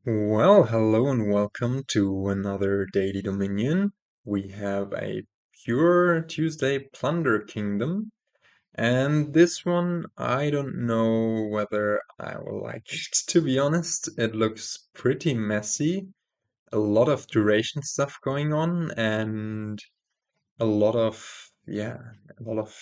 Well, hello and welcome to another Daily Dominion. We have a pure Tuesday Plunder Kingdom, and this one I don't know whether I will like it, to be honest. It looks pretty messy, a lot of duration stuff going on, and a lot of, yeah, a lot of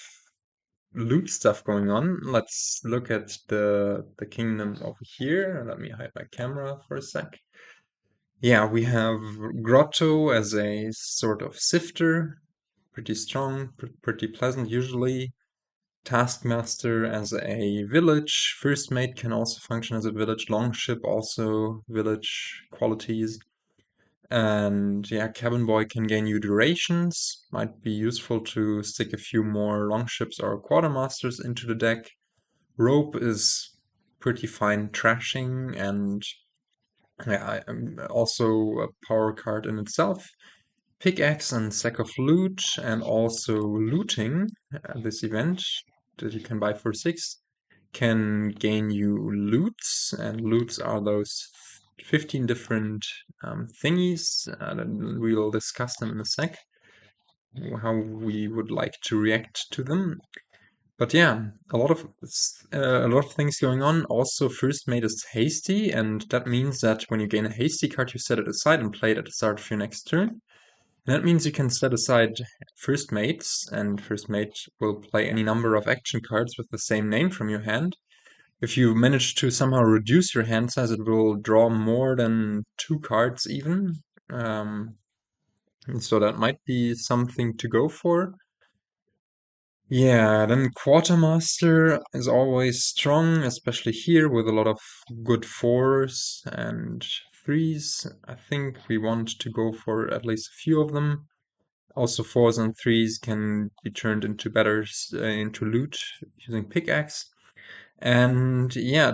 loot stuff going on. Let's look at the kingdom over here. Let me hide my camera for a sec. Yeah, we have Grotto as a sort of sifter, pretty strong, pretty pleasant usually. Taskmaster as a village. First mate can also function as a village. Longship also village qualities. And yeah, cabin boy can gain you durations. Might be useful to stick a few more longships or quartermasters into the deck. Rope is pretty fine trashing and yeah, also a power card in itself. Pickaxe and sack of loot, and also looting. This event that you can buy for 6 can gain you loots, and loots are those 15 different thingies. We'll discuss them in a sec, how we would like to react to them. But yeah, a lot of things going on. Also, first mate is hasty, and that means that when you gain a hasty card, you set it aside and play it at the start of your next turn. And that means you can set aside first mates, and first mate will play any number of action cards with the same name from your hand. If you manage to somehow reduce your hand size, it will draw more than 2 cards even. So that might be something to go for. Yeah, then Quartermaster is always strong, especially here with a lot of good 4s and 3s. I think we want to go for at least a few of them. Also, 4s and 3s can be turned into into loot using Pickaxe. And yeah,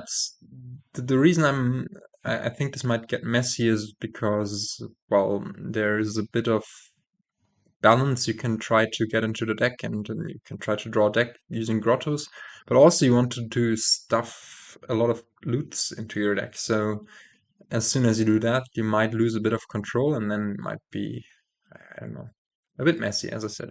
the reason I think this might get messy is because, well, there is a bit of balance you can try to get into the deck, and you can try to draw a deck using grottos, but also you want to do stuff a lot of loots into your deck. So as soon as you do that, you might lose a bit of control, and then it might be, I don't know, a bit messy, as I said.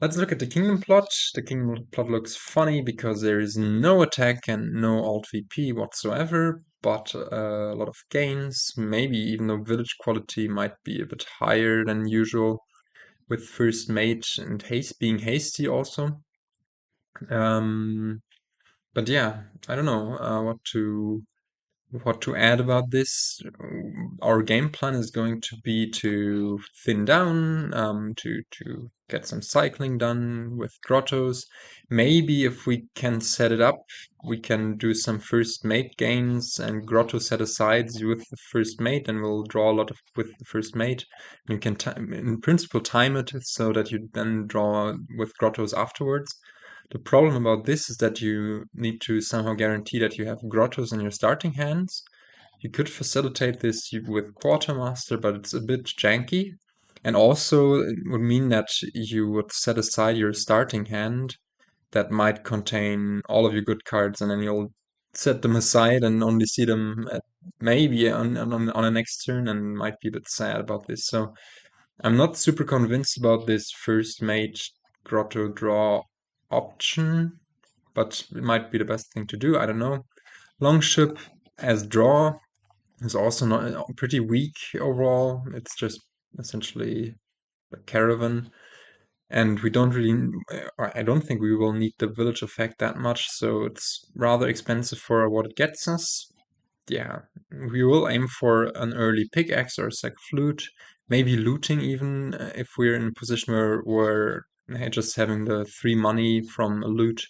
Let's look at the kingdom plot. The kingdom plot looks funny because there is no attack and no alt VP whatsoever, but a lot of gains. Maybe even though village quality might be a bit higher than usual, with first mate and haste being hasty also. Um, but yeah, I don't know what to add about this. Our game plan is going to be to thin down, to get some cycling done with grottos. Maybe if we can set it up, we can do some first mate gains and grotto set asides with the first mate, and we'll draw a lot of with the first mate. You can in principle time it so that you then draw with grottos afterwards. The problem about this is that you need to somehow guarantee that you have grottos in your starting hands. You could facilitate this with Quartermaster, but it's a bit janky. And also, it would mean that you would set aside your starting hand that might contain all of your good cards, and then you'll set them aside and only see them maybe on a next turn, and might be a bit sad about this. So I'm not super convinced about this first mate grotto draw option, but it might be the best thing to do. I don't know. Longship as draw is also not pretty weak overall. It's just essentially a caravan, and we don't really, or I don't think we will need the village effect that much, so it's rather expensive for what it gets us. Yeah, we will aim for an early pickaxe or sack flute, maybe looting even if we're in a position where we're just having the 3 money from a loot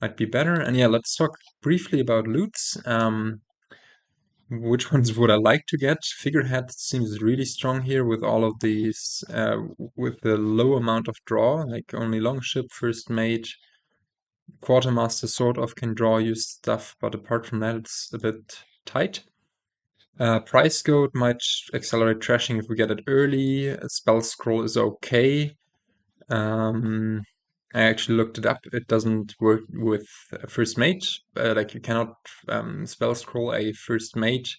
might be better. And yeah, let's talk briefly about loots. Which ones would I like to get? Figurehead seems really strong here with all of these, with the low amount of draw, like only Longship, First Mate, Quartermaster sort of can draw you stuff, but apart from that, it's a bit tight. Price Goat might accelerate trashing if we get it early. Spell Scroll is okay. I actually looked it up. It doesn't work with First Mate. Like you cannot spell scroll a First Mate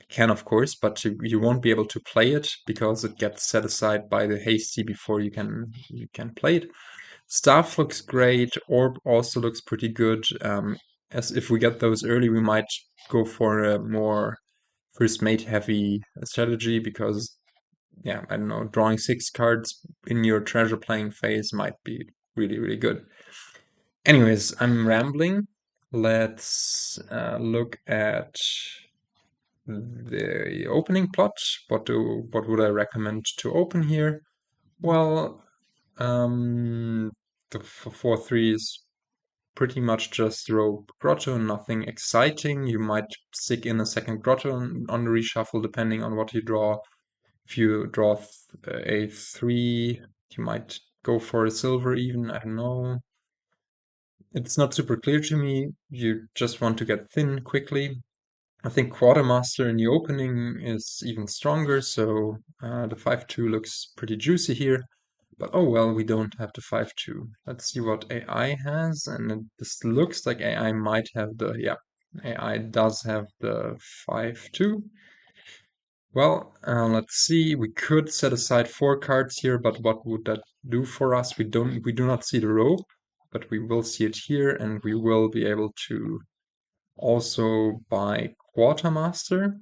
can of course, but you won't be able to play it because it gets set aside by the Hasty before you can play it. Staff looks great. Orb also looks pretty good. As if we get those early, we might go for a more first mate heavy strategy because, yeah, I don't know, drawing 6 cards in your treasure playing phase might be really, really good. Anyways, I'm rambling. Let's look at the opening plot. What would I recommend to open here? Well, the 4-3 is pretty much just rogue Grotto, nothing exciting. You might stick in a second Grotto on the reshuffle depending on what you draw. If you draw a 3, you might go for a silver even, I don't know. It's not super clear to me. You just want to get thin quickly. I think Quartermaster in the opening is even stronger, so the 5-2 looks pretty juicy here. But oh well, we don't have the 5-2. Let's see what AI has, and this looks like AI might have the, yeah, AI does have the 5-2. Well, let's see. We could set aside 4 cards here, but what would that do for us? We do not see the rope, but we will see it here, and we will be able to also buy Quartermaster.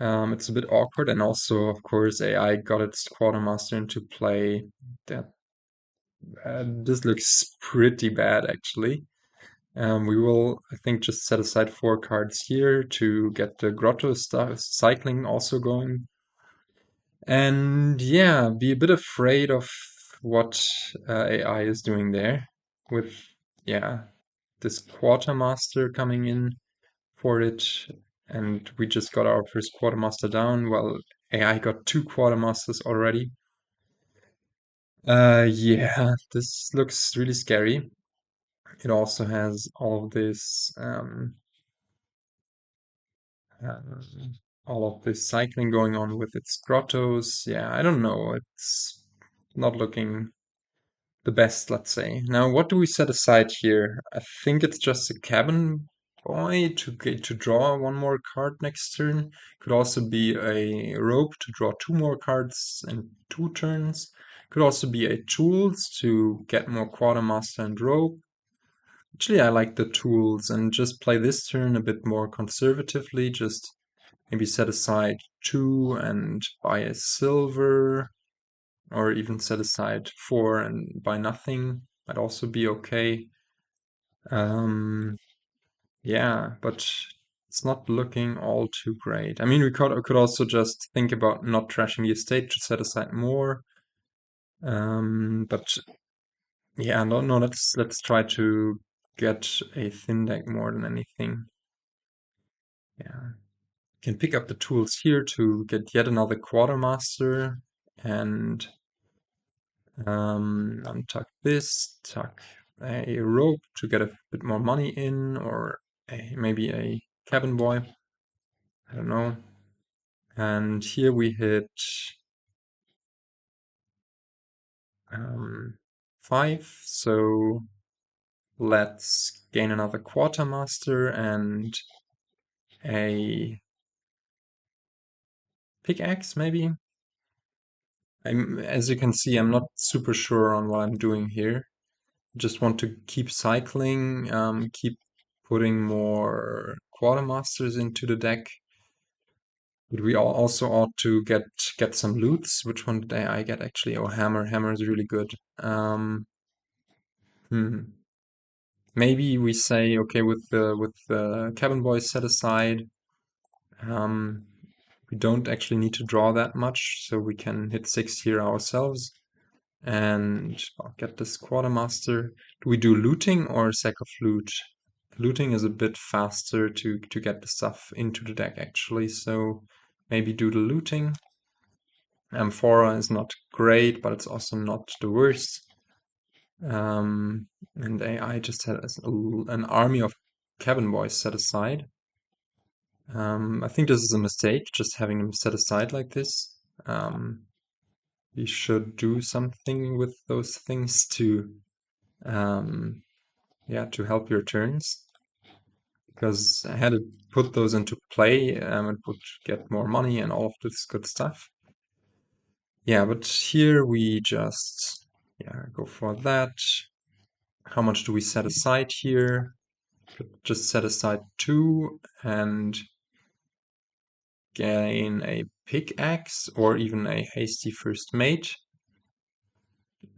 It's a bit awkward, and also, of course, AI got its Quartermaster into play. That this looks pretty bad, actually. We will, I think, just set aside 4 cards here to get the Grotto stuff cycling also going. And yeah, be a bit afraid of what AI is doing there with, yeah, this Quartermaster coming in for it. And we just got our first Quartermaster down. Well, AI got 2 Quartermasters already. Yeah, this looks really scary. It also has all of this all of this cycling going on with its grottos. Yeah, I don't know. It's not looking the best, let's say. Now, what do we set aside here? I think it's just a cabin boy to get to draw 1 more card next turn. Could also be a rope to draw 2 more cards in 2 turns. Could also be a tools to get more quartermaster and rope. Actually, I like the tools and just play this turn a bit more conservatively. Just maybe set aside 2 and buy a silver, or even set aside 4 and buy nothing. Might also be okay. Yeah, but it's not looking all too great. I mean, we could also just think about not trashing the estate to set aside more. But yeah, no, let's try to get a thin deck more than anything. Yeah. Can pick up the tools here to get yet another Quartermaster and untuck this, tuck a rope to get a bit more money in, or maybe a cabin boy. I don't know. And here we hit 5, so let's gain another Quartermaster and a Pickaxe, maybe? As you can see, I'm not super sure on what I'm doing here. Just want to keep cycling, keep putting more Quartermasters into the deck. But we also ought to get some loots. Which one did I get actually? Oh, hammer. Hammer is really good. Maybe we say, okay, with the cabin boys set aside, we don't actually need to draw that much, so we can hit 6 here ourselves. And I'll get this Quartermaster. Do we do looting or sack of loot? Looting is a bit faster to get the stuff into the deck actually, so maybe do the looting. Amphora is not great, but it's also not the worst. And AI just had an army of cabin boys set aside. I think this is a mistake, just having them set aside like this. You should do something with those things to, yeah, to help your turns. because I had to put those into play, it would get more money and all of this good stuff. Yeah, but here we just go for that. How much do we set aside here? Could just set aside 2 and gain a pickaxe or even a hasty first mate.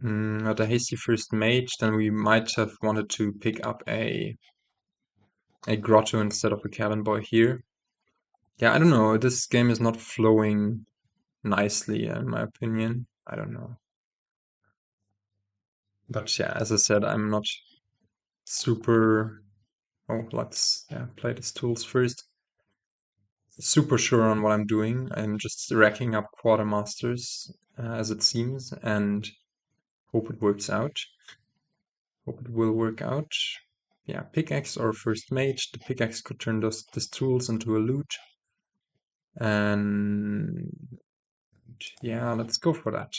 At a hasty first mate, then we might have wanted to pick up a grotto instead of a cabin boy here. Yeah, I don't know. This game is not flowing nicely, in my opinion. I don't know. But yeah, as I said, I'm not super. Oh, let's play these tools first. Super sure on what I'm doing. I'm just racking up Quartermasters, as it seems, and hope it works out. Hope it will work out. Yeah, pickaxe or first mage. The pickaxe could turn these tools into a loot. And yeah, let's go for that.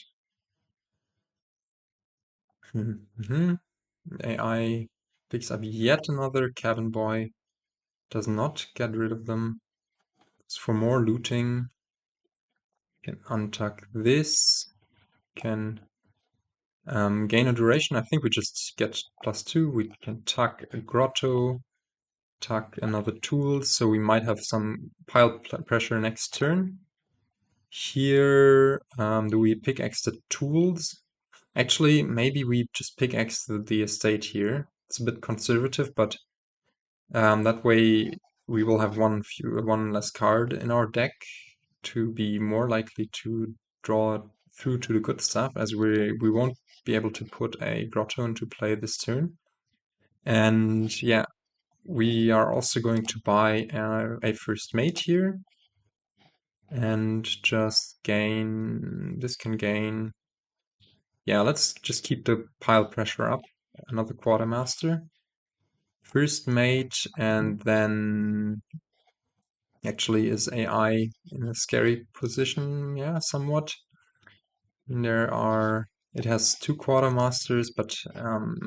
AI picks up yet another cabin boy. Does not get rid of them. It's for more looting. Can untuck this. Can gain a duration. I think we just get +2. We can tuck a grotto. Tuck another tool. So we might have some pile pressure next turn. Here, do we pickaxe the tools? Actually, maybe we just pickaxe the estate here. It's a bit conservative, but that way we will have one less card in our deck to be more likely to draw through to the good stuff, as we won't be able to put a grotto into play this turn. And yeah, we are also going to buy a first mate here. And just gain, this can gain, yeah, let's just keep the pile pressure up. Another Quartermaster. First mate, and then actually is AI in a scary position, yeah, somewhat. And it has 2 Quartermasters, but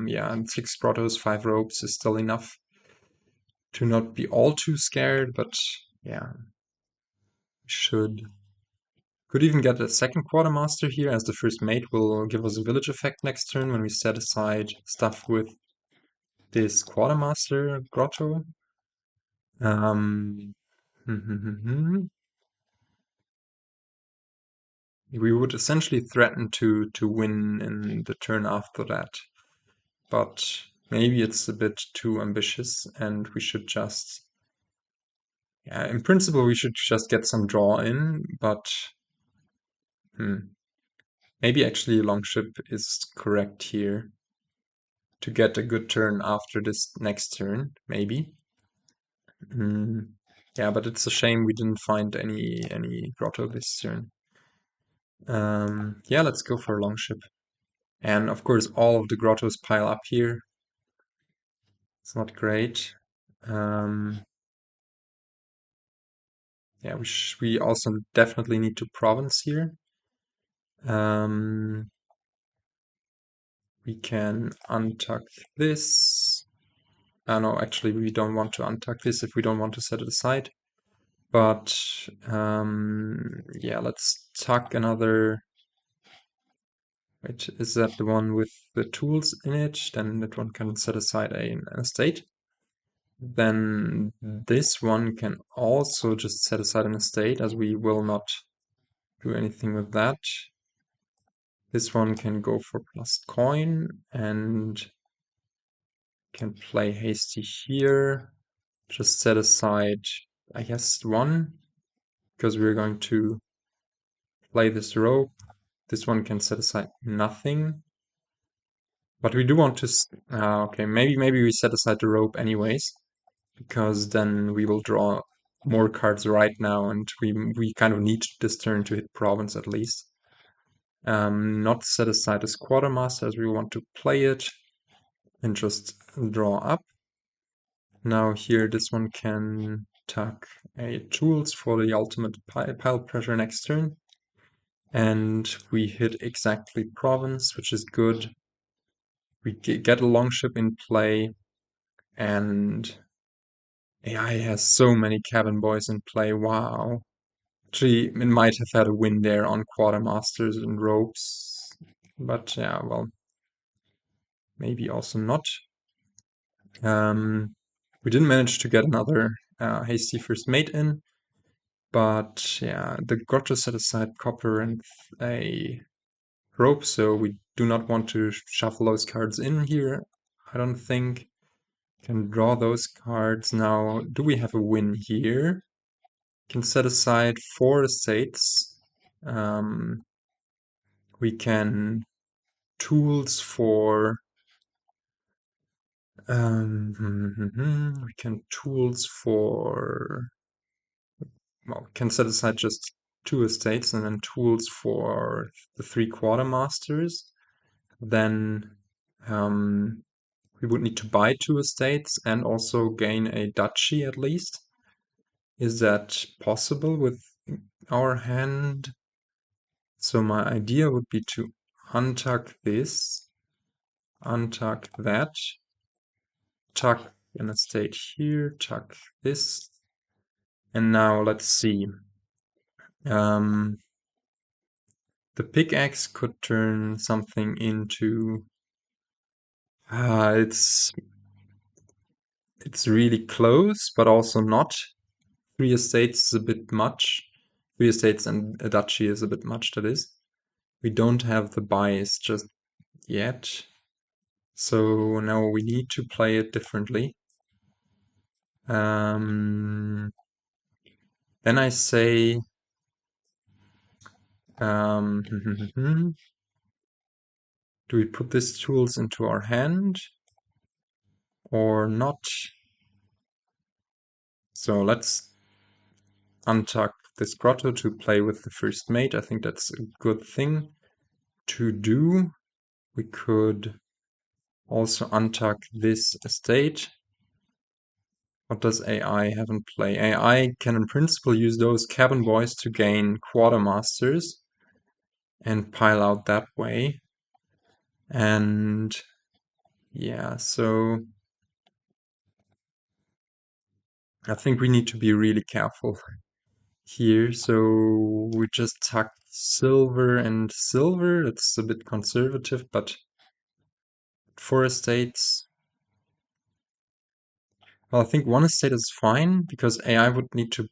yeah, and 6 grottos, 5 ropes is still enough to not be all too scared, but yeah, could even get a second Quartermaster here, as the first mate will give us a village effect next turn when we set aside stuff with this Quartermaster grotto. We would essentially threaten to win in the turn after that, but maybe it's a bit too ambitious, and we should just, yeah, in principle we should just get some draw in, but maybe actually Longship is correct here to get a good turn after this next turn, maybe. Yeah, but it's a shame we didn't find any grotto this turn. Yeah, let's go for a Longship. And of course, all of the grottos pile up here. It's not great. Yeah, we also definitely need to province here. We can untuck this. No, actually, we don't want to untuck this if we don't want to set it aside. But yeah, let's tuck another. Wait, is that the one with the tools in it? Then that one can set aside an estate. Then this one can also just set aside an estate, as we will not do anything with that. This one can go for plus coin and can play hasty here. Just set aside, I guess, 1, because we're going to play this rope. This one can set aside nothing. But we do want to, okay, maybe we set aside the rope anyways, because then we will draw more cards right now, and we kind of need this turn to hit province at least. Not set aside as Quartermaster, as we want to play it and just draw up. Now here this one can tuck a tools for the ultimate pile pressure next turn. And we hit exactly province, which is good. We get a Longship in play, and AI has so many cabin boys in play, wow. Actually, it might have had a win there on Quartermasters and Ropes. But yeah, well, maybe also not. We didn't manage to get another Hasty First Mate in. But yeah, the Grotto set aside copper and a rope, so we do not want to shuffle those cards in here, I don't think. Can draw those cards now. Do we have a win here? Can set aside 4 estates. We can tools for we can tools for, well, can set aside just 2 estates and then tools for the 3 Quartermasters. Then we would need to buy 2 estates and also gain a duchy at least. Is that possible with our hand? So my idea would be to untuck this, untuck that, tuck an estate here, tuck this, and now let's see. The pickaxe could turn something into... it's really close, but also not. 3 estates is a bit much. 3 estates and a duchy is a bit much, that is. We don't have the buys just yet. So now we need to play it differently. Then I say... do we put these tools into our hand or not? So let's untuck this Grotto to play with the first mate. I think that's a good thing to do. We could also untuck this estate. What does AI have in play? AI can in principle use those cabin boys to gain Quartermasters and pile out that way. And yeah, so I think we need to be really careful here. So we just tuck silver and silver. It's a bit conservative, but 4 estates. Well, I think 1 estate is fine because AI would need to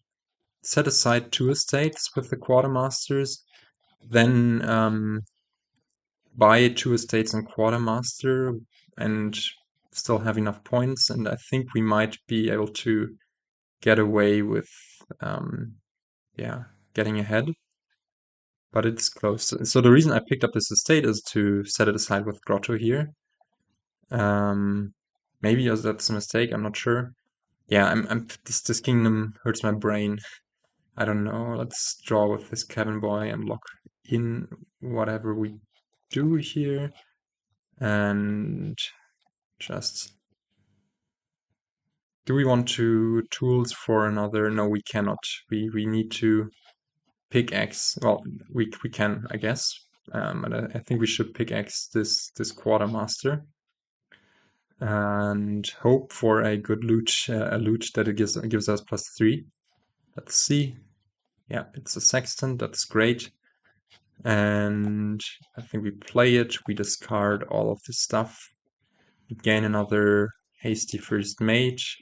set aside 2 estates with the Quartermasters, then buy 2 estates and Quartermaster and still have enough points, and I think we might be able to get away with yeah, getting ahead. But it's close. So the reason I picked up this estate is to set it aside with Grotto here. Maybe that's a mistake, I'm not sure. Yeah, this kingdom hurts my brain. I don't know. Let's draw with this cabin boy and lock in whatever we do here. And just... do we want to tools for another? No, we cannot. We need to pickaxe. Well, we can, I guess. And I think we should pickaxe this Quartermaster and hope for a good loot, a loot that it gives us +3. Let's see. Yeah, it's a sextant. That's great. And I think we play it. We discard all of this stuff. We gain another hasty first mage.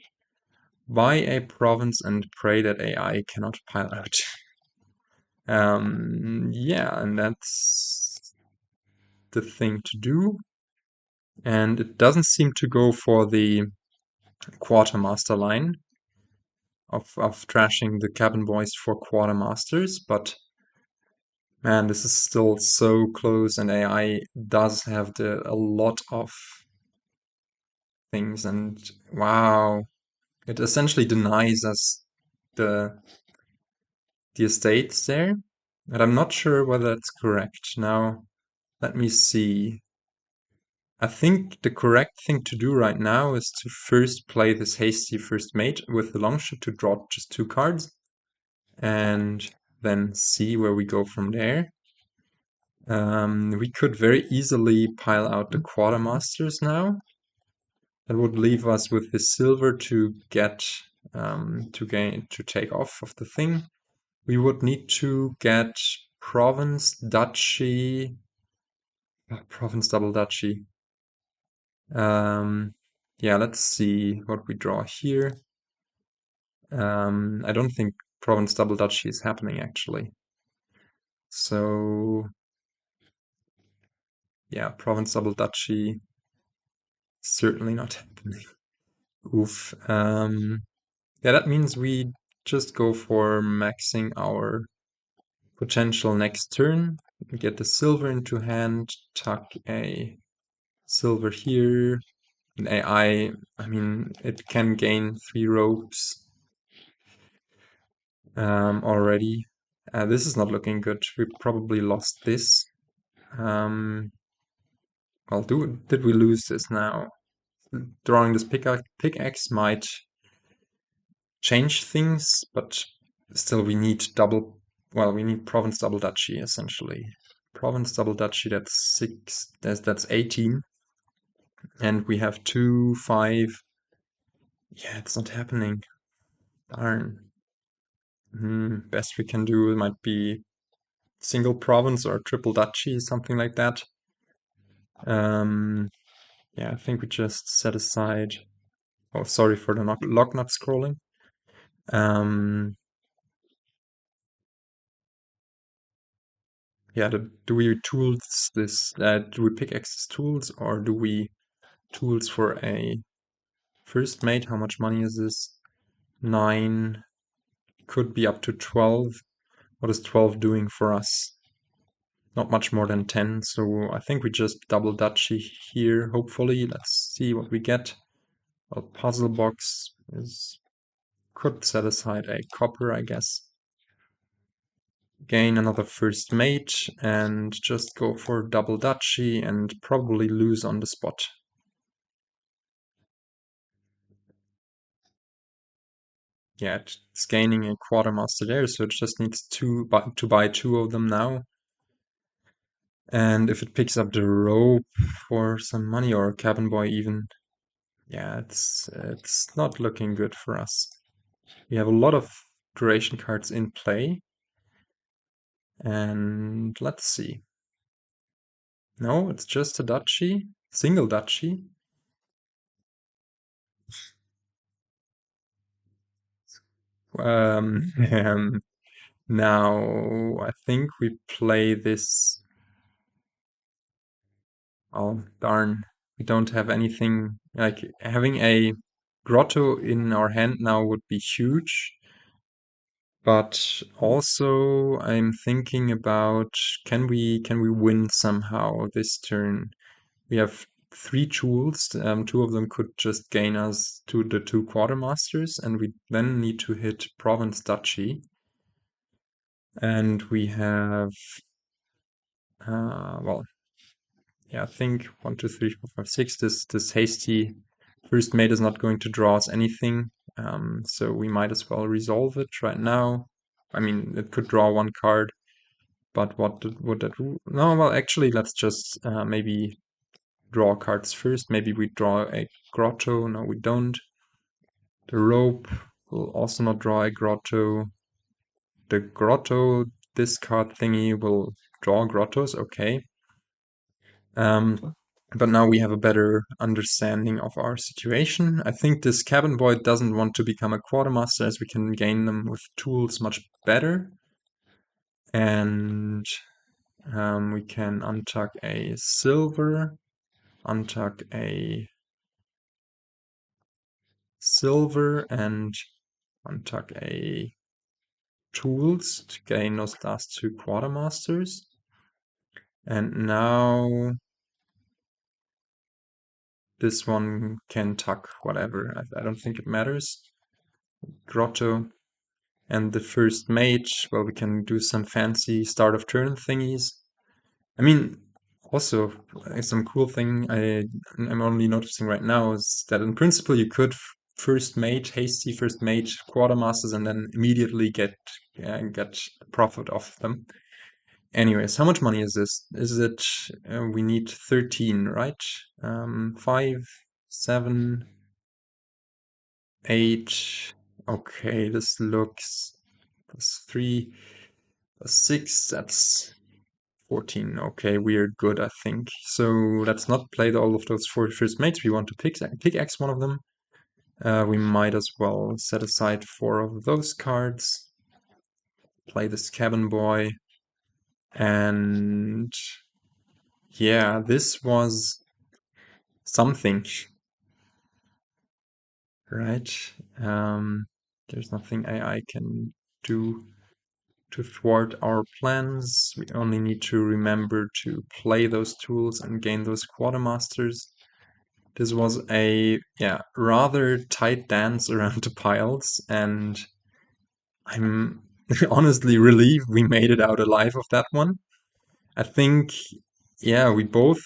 Buy a province and pray that AI cannot pile out. Yeah, and that's the thing to do. And it doesn't seem to go for the Quartermaster line of trashing the cabin boys for Quartermasters, but man, this is still so close, and AI does have a lot of things, and wow, it essentially denies us the estates there, and I'm not sure whether that's correct. Now, let me see. I think the correct thing to do right now is to first play this hasty first mate with the Longship to draw just 2 cards, and then see where we go from there. We could very easily pile out the Quartermasters now. That would leave us with the silver to get to take off of the thing. We would need to get province, duchy, province, double duchy. Yeah, let's see what we draw here. I don't think province, double duchy is happening actually. So yeah, province, double duchy, certainly not happening. Oof. Yeah, that means we just go for maxing our potential next turn. Get the silver into hand, tuck a silver here. An AI, I mean, it can gain 3 ropes already. This is not looking good. We probably lost this. Well, did we lose this now? Drawing this pickaxe might change things, but still we need we need province double duchy essentially. Province double duchy, that's 6, that's 18. And we have 2, 5. Yeah, it's not happening. Darn. Best we can do might be single province or triple duchy, something like that. Yeah, I think we just set aside. Oh, sorry for the lock not scrolling. Yeah, do we tools this? Do we pickaxe tools or do we tools for a first mate? How much money is this? 9. Could be up to 12. What is 12 doing for us? Not much more than 10, so I think we just double duchy here, hopefully. Let's see what we get. A puzzle box could set aside a copper, I guess. Gain another first mate and just go for double duchy and probably lose on the spot. Yeah, it's gaining a Quartermaster there, so it just needs to buy 2 of them now. And if it picks up the rope for some money or cabin boy even, yeah, it's not looking good for us. We have a lot of duration cards in play. And let's see. No, it's just a duchy, single duchy. Now I think we play this. Oh, darn. We don't have anything, like having a Grotto in our hand now would be huge. But also I'm thinking about can we win somehow this turn? We have 3 tools, 2 of them could just gain us to the 2 Quartermasters, and we then need to hit Province Duchy. And we have, well, yeah, I think 1, 2, 3, 4, 5, 6. This Hasty first mate is not going to draw us anything, so we might as well resolve it right now. I mean, it could draw 1 card, but would that? No, well, actually, let's just maybe draw cards first. Maybe we draw a Grotto. No, we don't. The rope will also not draw a Grotto. The Grotto discard thingy will draw Grottos. Okay. But now we have a better understanding of our situation. I think this cabin boy doesn't want to become a Quartermaster as we can gain them with tools much better. And we can untuck a silver, untuck a silver, and untuck a tools to gain those last 2 Quartermasters. And now this one can tuck whatever. I don't think it matters. Grotto. And the first mage, well, we can do some fancy start of turn thingies. I mean, also, some cool thing I'm only noticing right now is that in principle you could first mage, hasty first mage, Quartermasters, and then immediately get profit off them. Anyways, how much money is this? Is it, we need 13, right? 5, 7, 8, Okay, this looks +3, +6, that's 14. Okay, we're good, I think. So let's not play all of those 4 first mates. We want to pickaxe one of them. We might as well set aside 4 of those cards. Play this cabin boy. And yeah, this was something, right? There's nothing AI can do to thwart our plans. We only need to remember to play those tools and gain those Quartermasters. This was a rather tight dance around the piles, and I'm honestly relieved we made it out alive of that one. I think, yeah, we both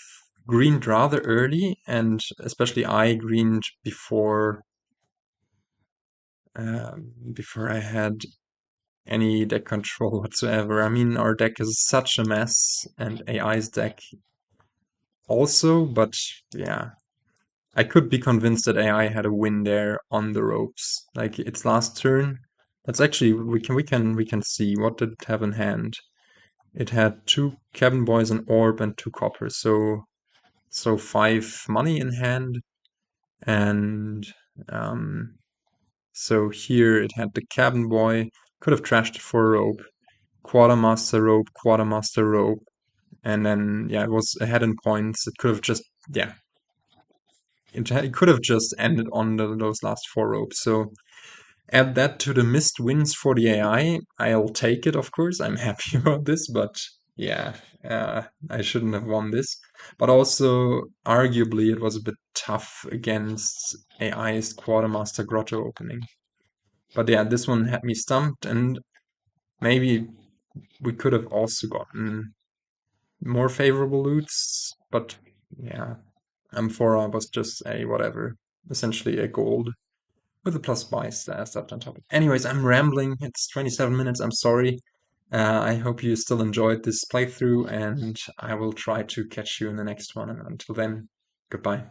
greened rather early, and especially I greened before I had any deck control whatsoever. I mean, our deck is such a mess, and AI's deck also, but yeah, I could be convinced that AI had a win there on the ropes. Like its last turn. That's actually we can see what did it have in hand. It had 2 cabin boys, an orb, and 2 copper. So 5 money in hand, and so here it had the cabin boy. Could have trashed it for a rope. Quartermaster rope, and then yeah, it was ahead in points. It could have just it could have just ended on those last 4 ropes. So add that to the missed wins for the AI. I'll take it, of course. I'm happy about this, but yeah, I shouldn't have won this. But also, arguably, it was a bit tough against AI's Quartermaster Grotto opening. But yeah, this one had me stumped, and maybe we could have also gotten more favorable loots, but yeah, Amphora was just a whatever, essentially a gold with a plus buy stuff on top. Anyways, I'm rambling. It's 27 minutes. I'm sorry. I hope you still enjoyed this playthrough, and I will try to catch you in the next one. And until then, goodbye.